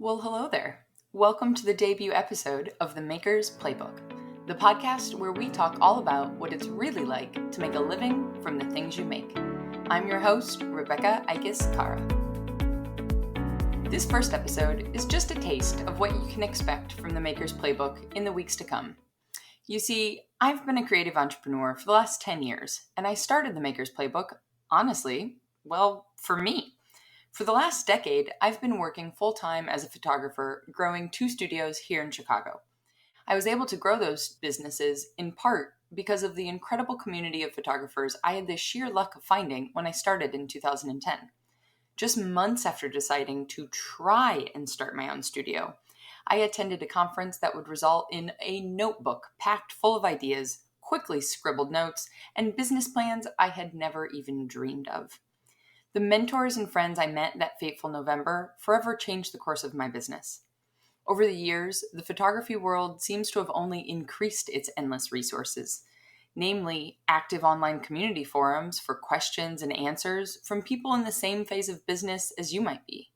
Well, hello there. Welcome to the debut episode of the Maker's Playbook, the podcast where we talk all about what it's really like to make a living from the things you make. I'm your host, Rebecca Ikes-Kara. This first episode is just a taste of what you can expect from the Maker's Playbook in the weeks to come. You see, I've been a creative entrepreneur for the last 10 years, and I started the Maker's Playbook, honestly, for me. For the last decade, I've been working full-time as a photographer, growing 2 studios here in Chicago. I was able to grow those businesses in part because of the incredible community of photographers I had the sheer luck of finding when I started in 2010. Just months after deciding to try and start my own studio, I attended a conference that would result in a notebook packed full of ideas, quickly scribbled notes, and business plans I had never even dreamed of. The mentors and friends I met that fateful November forever changed the course of my business. Over the years, the photography world seems to have only increased its endless resources, namely active online community forums for questions and answers from people in the same phase of business as you might be.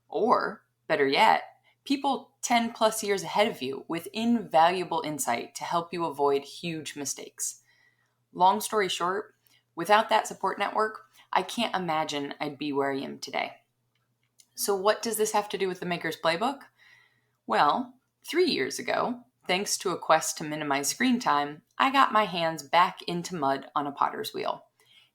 Or, better yet, people 10 plus years ahead of you with invaluable insight to help you avoid huge mistakes. Long story short, without that support network, I can't imagine I'd be where I am today. So what does this have to do with the Maker's Playbook? Well, 3 years ago, thanks to a quest to minimize screen time, I got my hands back into mud on a potter's wheel.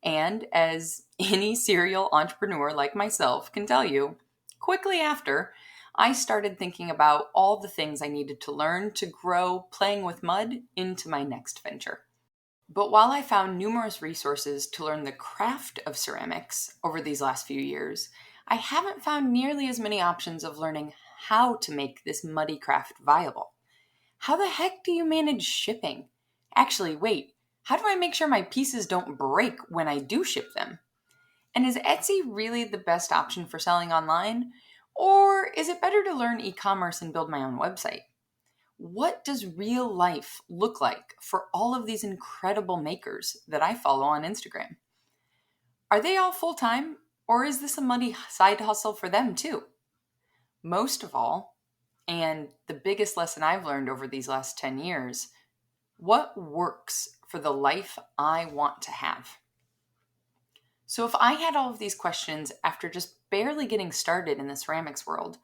And as any serial entrepreneur like myself can tell you, quickly after, I started thinking about all the things I needed to learn to grow playing with mud into my next venture. But while I found numerous resources to learn the craft of ceramics over these last few years, I haven't found nearly as many options of learning how to make this muddy craft viable. How the heck do you manage shipping? Actually, wait, how do I make sure my pieces don't break when I do ship them? And is Etsy really the best option for selling online? Or is it better to learn e-commerce and build my own website? What does real life look like for all of these incredible makers that I follow on Instagram? Are they all full-time, or is this a muddy side hustle for them too? Most of all, and the biggest lesson I've learned over these last 10 years, what works for the life I want to have? So if I had all of these questions after just barely getting started in the ceramics world,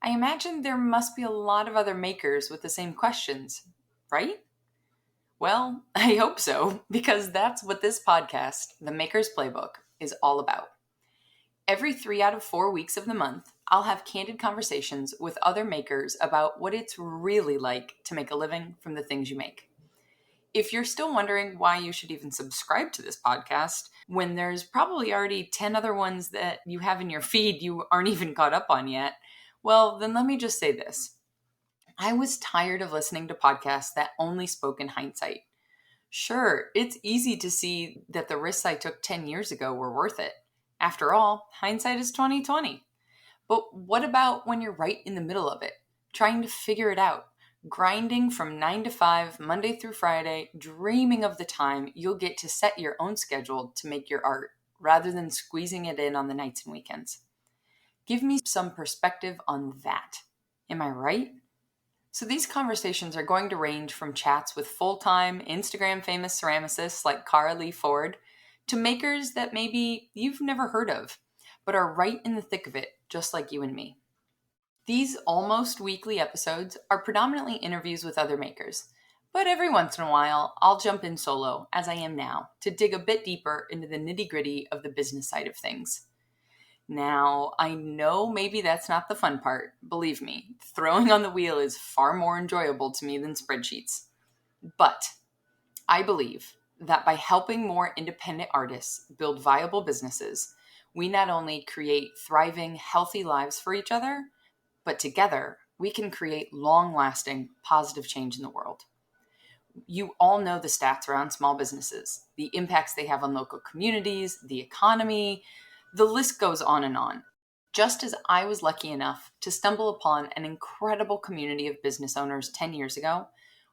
I imagine there must be a lot of other makers with the same questions, right? Well, I hope so, because that's what this podcast, The Maker's Playbook, is all about. Every 3 out of 4 weeks of the month, I'll have candid conversations with other makers about what it's really like to make a living from the things you make. If you're still wondering why you should even subscribe to this podcast, when there's probably already 10 other ones that you have in your feed you aren't even caught up on yet, well, then let me just say this. I was tired of listening to podcasts that only spoke in hindsight. Sure, it's easy to see that the risks I took 10 years ago were worth it. After all, hindsight is 20/20. But what about when you're right in the middle of it, trying to figure it out, grinding from 9 to 5, Monday through Friday, dreaming of the time you'll get to set your own schedule to make your art, rather than squeezing it in on the nights and weekends? Give me some perspective on that. Am I right? So these conversations are going to range from chats with full-time Instagram famous ceramicists like Cara Lee Ford to makers that maybe you've never heard of, but are right in the thick of it, just like you and me. These almost weekly episodes are predominantly interviews with other makers, but every once in a while I'll jump in solo, as I am now, to dig a bit deeper into the nitty-gritty of the business side of things. Now, I know maybe that's not the fun part. Believe me, throwing on the wheel is far more enjoyable to me than spreadsheets. But I believe that by helping more independent artists build viable businesses, we not only create thriving, healthy lives for each other, but together we can create long-lasting, positive change in the world. You all know the stats around small businesses, the impacts they have on local communities, the economy. The list goes on and on. Just as I was lucky enough to stumble upon an incredible community of business owners 10 years ago,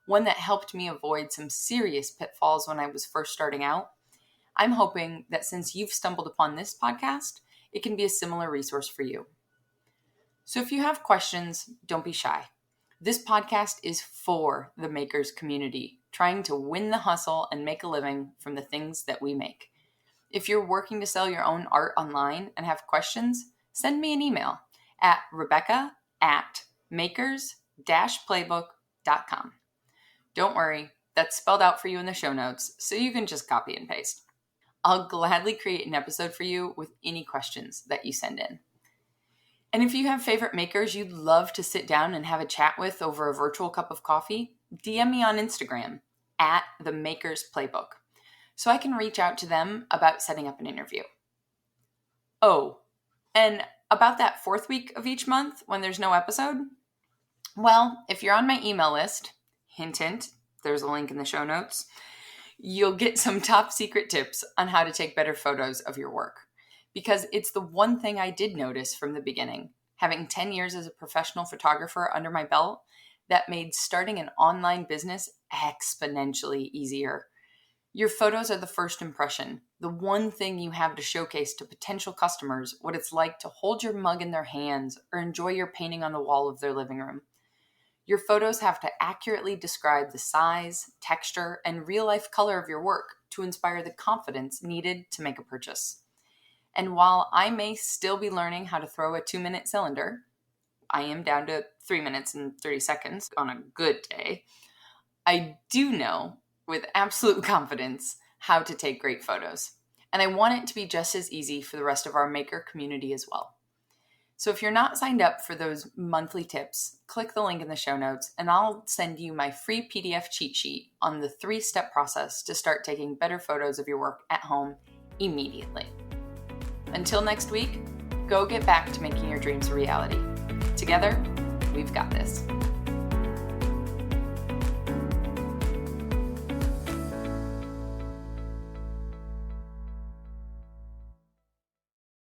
one that helped me avoid some serious pitfalls when I was first starting out, I'm hoping that since you've stumbled upon this podcast, it can be a similar resource for you. So if you have questions, don't be shy. This podcast is for the makers community, trying to win the hustle and make a living from the things that we make. If you're working to sell your own art online and have questions, send me an email at rebecca@makers-playbook.com. Don't worry, that's spelled out for you in the show notes, so you can just copy and paste. I'll gladly create an episode for you with any questions that you send in. And if you have favorite makers you'd love to sit down and have a chat with over a virtual cup of coffee, DM me on Instagram at the Makers Playbook, so I can reach out to them about setting up an interview. Oh, and about that fourth week of each month when there's no episode, well, if you're on my email list, hint, hint, there's a link in the show notes, you'll get some top secret tips on how to take better photos of your work. Because it's the one thing I did notice from the beginning, having 10 years as a professional photographer under my belt, that made starting an online business exponentially easier. Your photos are the first impression, the one thing you have to showcase to potential customers what it's like to hold your mug in their hands or enjoy your painting on the wall of their living room. Your photos have to accurately describe the size, texture, and real-life color of your work to inspire the confidence needed to make a purchase. And while I may still be learning how to throw a 2-minute cylinder, I am down to 3 minutes and 30 seconds on a good day, I do know with absolute confidence how to take great photos. And I want it to be just as easy for the rest of our maker community as well. So if you're not signed up for those monthly tips, click the link in the show notes and I'll send you my free PDF cheat sheet on the 3-step process to start taking better photos of your work at home immediately. Until next week, go get back to making your dreams a reality. Together, we've got this.